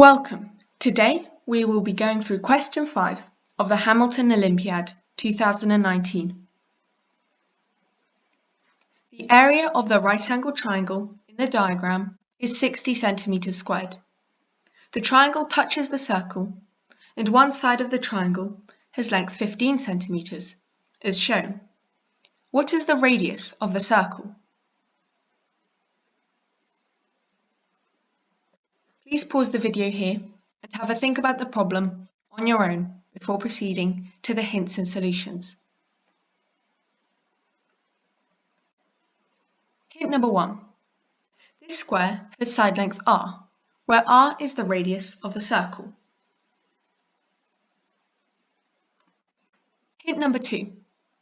Welcome. Today we will be going through question 5 of the Hamilton Olympiad 2019. The area of the right-angled triangle in the diagram is 60 centimeters squared. The triangle touches the circle and one side of the triangle has length 15 centimeters, as shown. What is the radius of the circle? Please pause the video here and have a think about the problem on your own before proceeding to the hints and solutions. Hint number 1. This square has side length r, where r is the radius of the circle. Hint number 2.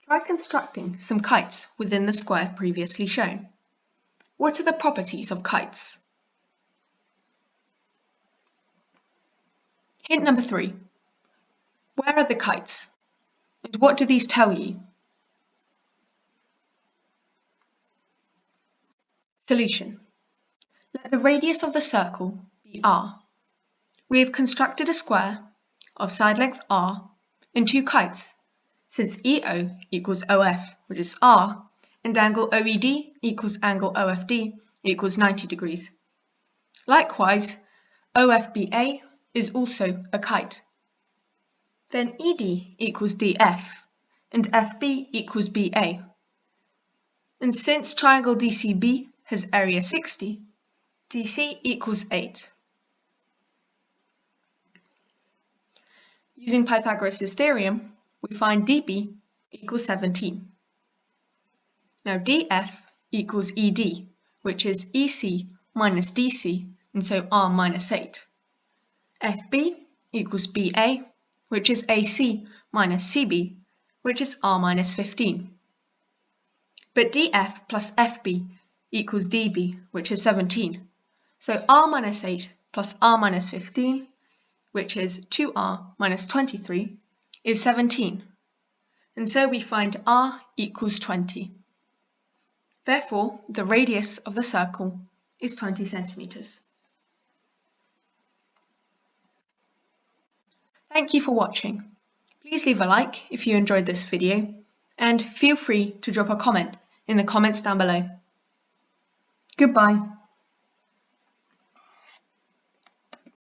Try constructing some kites within the square previously shown. What are the properties of kites? Hint number 3. Where are the kites? And what do these tell you? Solution. Let the radius of the circle be r. We have constructed a square of side length r and two kites, since EO equals OF, which is r, and angle OED equals angle OFD equals 90 degrees. Likewise, OFBA is also a kite. Then ED equals DF and FB equals BA. And since triangle DCB has area 60, DC equals 8. Using Pythagoras' theorem, we find DB equals 17. Now DF equals ED, which is EC minus DC, and so R minus 8. FB equals BA, which is AC minus CB, which is R minus 15. But DF plus FB equals DB, which is 17. So R minus 8 plus R minus 15, which is 2R minus 23, is 17. And so we find R equals 20. Therefore, the radius of the circle is 20 centimeters. Thank you for watching. Please leave a like if you enjoyed this video, and feel free to drop a comment in the comments down below. Goodbye.